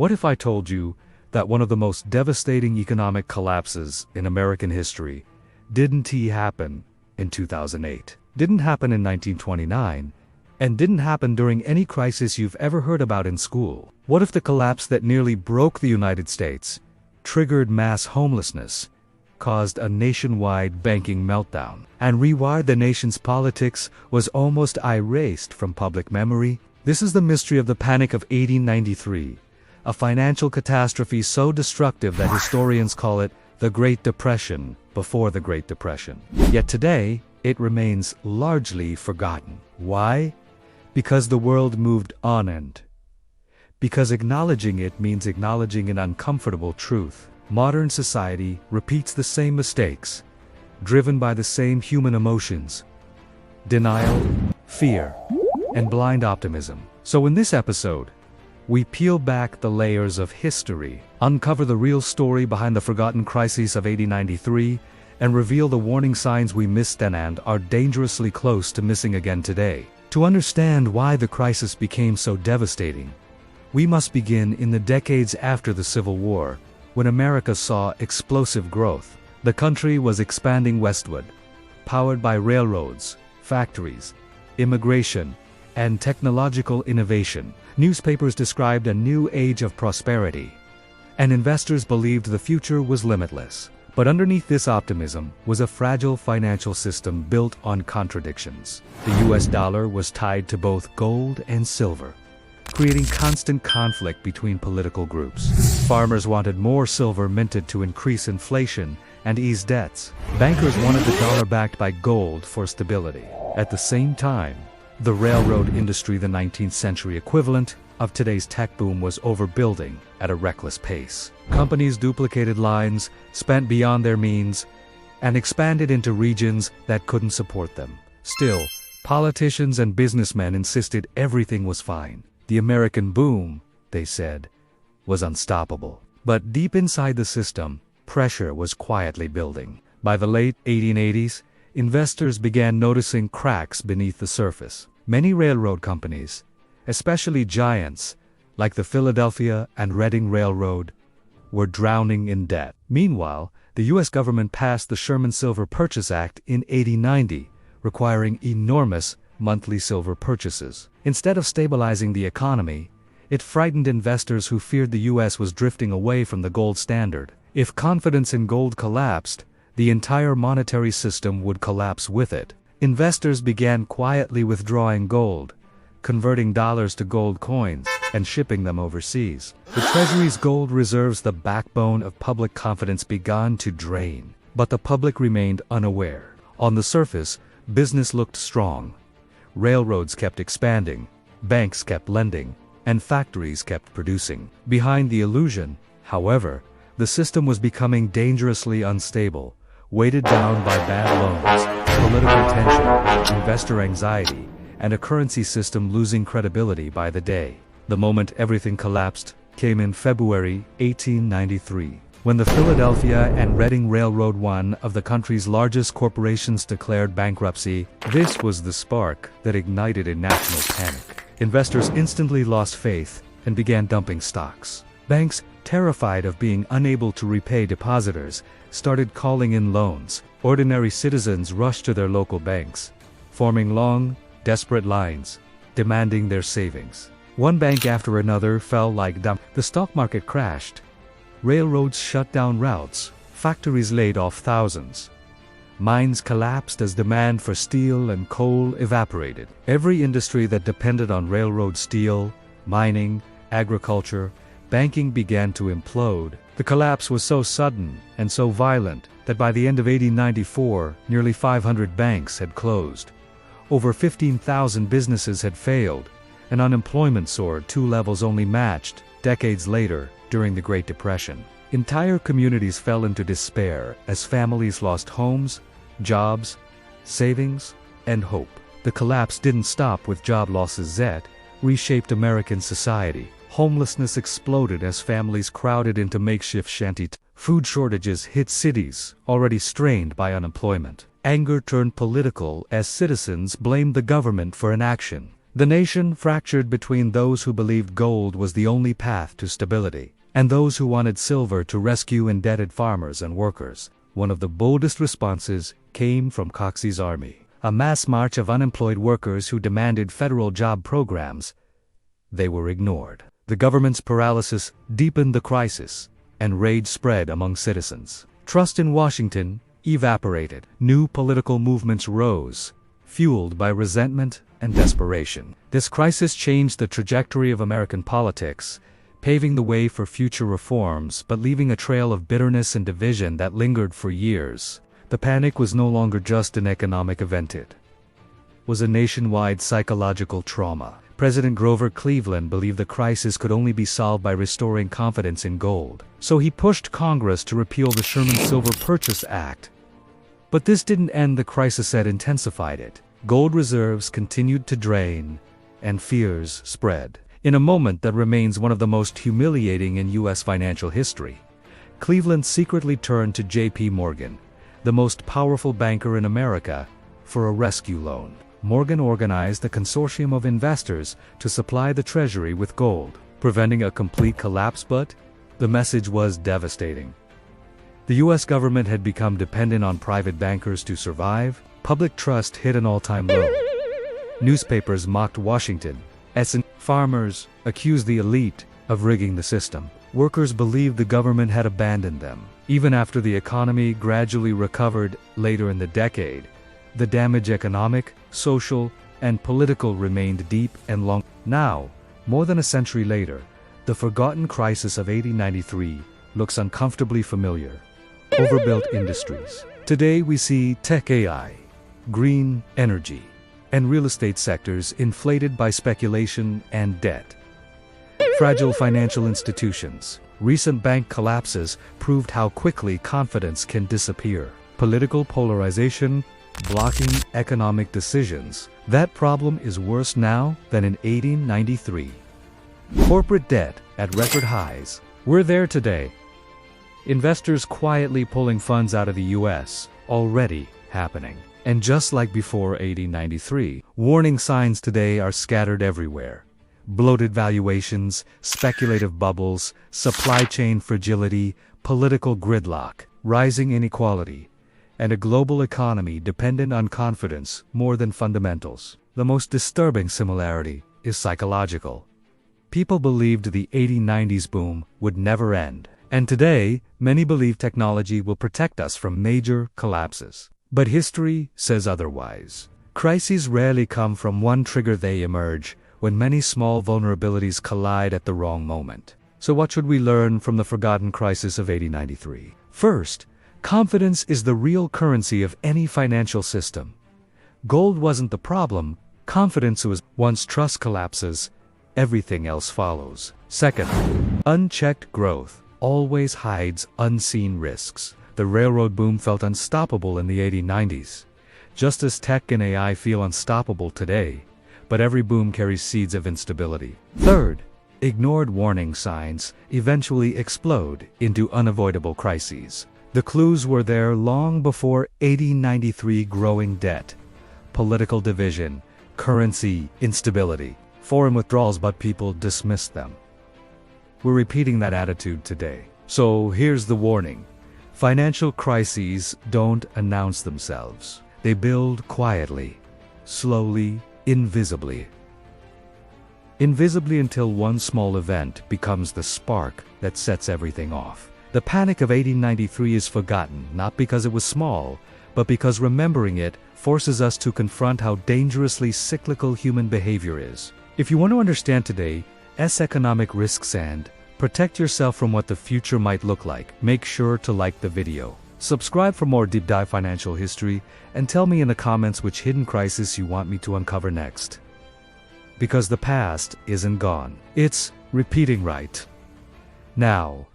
What if I told you that one of the most devastating economic collapses in American history didn't happen in 2008, didn't happen in 1929, and didn't happen during any crisis you've ever heard about in school? What if the collapse that nearly broke the United States, triggered mass homelessness, caused a nationwide banking meltdown, and rewired the nation's politics was almost erased from public memory? This is the mystery of the Panic of 1893, a financial catastrophe so destructive that historians call it the Great Depression before the Great Depression. Yet today, it remains largely forgotten. Why? Because the world moved on, and because acknowledging it means acknowledging an uncomfortable truth. Modern society repeats the same mistakes, driven by the same human emotions: denial, fear, and blind optimism. So in this episode, we peel back the layers of history, uncover the real story behind the forgotten crises of 1893, and reveal the warning signs we missed then and are dangerously close to missing again today. To understand why the crisis became so devastating, we must begin in the decades after the Civil War, when America saw explosive growth. The country was expanding westward, powered by railroads, factories, immigration, and technological innovation. Newspapers described a new age of prosperity, and investors believed the future was limitless. But underneath this optimism was a fragile financial system built on contradictions. The US dollar was tied to both gold and silver, creating constant conflict between political groups. Farmers wanted more silver minted to increase inflation and ease debts. Bankers wanted the dollar backed by gold for stability. At the same time, the railroad industry, the 19th century equivalent of today's tech boom, was overbuilding at a reckless pace. Companies duplicated lines, spent beyond their means, and expanded into regions that couldn't support them. Still, politicians and businessmen insisted everything was fine. The American boom, they said, was unstoppable. But deep inside the system, pressure was quietly building. By the late 1880s, investors began noticing cracks beneath the surface. Many railroad companies, especially giants like the Philadelphia and Reading Railroad, were drowning in debt. Meanwhile, the U.S. government passed the Sherman Silver Purchase Act in 1890, requiring enormous monthly silver purchases. Instead of stabilizing the economy, it frightened investors who feared the U.S. was drifting away from the gold standard. If confidence in gold collapsed, the entire monetary system would collapse with it. Investors began quietly withdrawing gold, converting dollars to gold coins, and shipping them overseas. The Treasury's gold reserves, the backbone of public confidence, began to drain. But the public remained unaware. On the surface, business looked strong. Railroads kept expanding, banks kept lending, and factories kept producing. Behind the illusion, however, the system was becoming dangerously unstable, weighted down by bad loans, political tension, investor anxiety, and a currency system losing credibility by the day. The moment everything collapsed came in February 1893, when the Philadelphia and Reading Railroad, one of the country's largest corporations, declared bankruptcy. This was the spark that ignited a national panic. Investors instantly lost faith and began dumping stocks. Banks, terrified of being unable to repay depositors, started calling in loans. Ordinary citizens rushed to their local banks, forming long, desperate lines, demanding their savings. One bank after another fell like dominoes. The stock market crashed. Railroads shut down routes. Factories laid off thousands. Mines collapsed as demand for steel and coal evaporated. Every industry that depended on railroad steel, mining, agriculture, banking began to implode. The collapse was so sudden and so violent that by the end of 1894, nearly 500 banks had closed. Over 15,000 businesses had failed, and unemployment soared, two levels only matched decades later during the Great Depression. Entire communities fell into despair as families lost homes, jobs, savings, and hope. The collapse didn't stop with job losses. It reshaped American society. Homelessness exploded as families crowded into makeshift shanties. Food shortages hit cities already strained by unemployment. Anger turned political as citizens blamed the government for inaction. The nation fractured between those who believed gold was the only path to stability, and those who wanted silver to rescue indebted farmers and workers. One of the boldest responses came from Coxey's army, a mass march of unemployed workers who demanded federal job programs. They were ignored. The government's paralysis deepened the crisis, and rage spread among citizens. Trust in Washington evaporated. New political movements rose, fueled by resentment and desperation. This crisis changed the trajectory of American politics, paving the way for future reforms but leaving a trail of bitterness and division that lingered for years. The panic was no longer just an economic event, it was a nationwide psychological trauma. President Grover Cleveland believed the crisis could only be solved by restoring confidence in gold, so he pushed Congress to repeal the Sherman Silver Purchase Act. But this didn't end the crisis, it intensified it. Gold reserves continued to drain, and fears spread. In a moment that remains one of the most humiliating in U.S. financial history, Cleveland secretly turned to J.P. Morgan, the most powerful banker in America, for a rescue loan. Morgan organized a consortium of investors to supply the Treasury with gold, preventing a complete collapse, but the message was devastating. The U.S. government had become dependent on private bankers to survive. Public trust hit an all-time low. Newspapers mocked Washington. Farmers accused the elite of rigging the system. Workers believed the government had abandoned them. Even after the economy gradually recovered later in the decade, the damage, economic, social, and political, remained deep and long. Now, more than a century later, the forgotten crisis of 1893 looks uncomfortably familiar. Overbuilt industries. Today we see tech, AI, green energy, and real estate sectors inflated by speculation and debt. Fragile financial institutions. Recent bank collapses proved how quickly confidence can disappear. Political polarization blocking economic decisions. That problem is worse now than in 1893. Corporate debt at record highs. We're there today. Investors quietly pulling funds out of the U.S. already happening. And just like before 1893, warning signs today are scattered everywhere. Bloated valuations, speculative bubbles, supply chain fragility, political gridlock, rising inequality, and a global economy dependent on confidence more than fundamentals. The most disturbing similarity is psychological. People believed the 1890s boom would never end, and today, many believe technology will protect us from major collapses. But history says otherwise. Crises rarely come from one trigger, they emerge when many small vulnerabilities collide at the wrong moment. So what should we learn from the forgotten crisis of 1893? First, confidence is the real currency of any financial system. Gold wasn't the problem, confidence was. Once trust collapses, everything else follows. Second, unchecked growth always hides unseen risks. The railroad boom felt unstoppable in the 1890s, just as tech and AI feel unstoppable today, but every boom carries seeds of instability. Third, ignored warning signs eventually explode into unavoidable crises. The clues were there long before 1893: growing debt, political division, currency instability, foreign withdrawals, but people dismissed them. We're repeating that attitude today. So here's the warning. Financial crises don't announce themselves. They build quietly, slowly, invisibly. Invisibly, until one small event becomes the spark that sets everything off. The panic of 1893 is forgotten, not because it was small, but because remembering it forces us to confront how dangerously cyclical human behavior is. If you want to understand today's economic risks and protect yourself from what the future might look like, make sure to like the video. Subscribe for more deep dive financial history, and tell me in the comments which hidden crisis you want me to uncover next. Because the past isn't gone. It's repeating right now.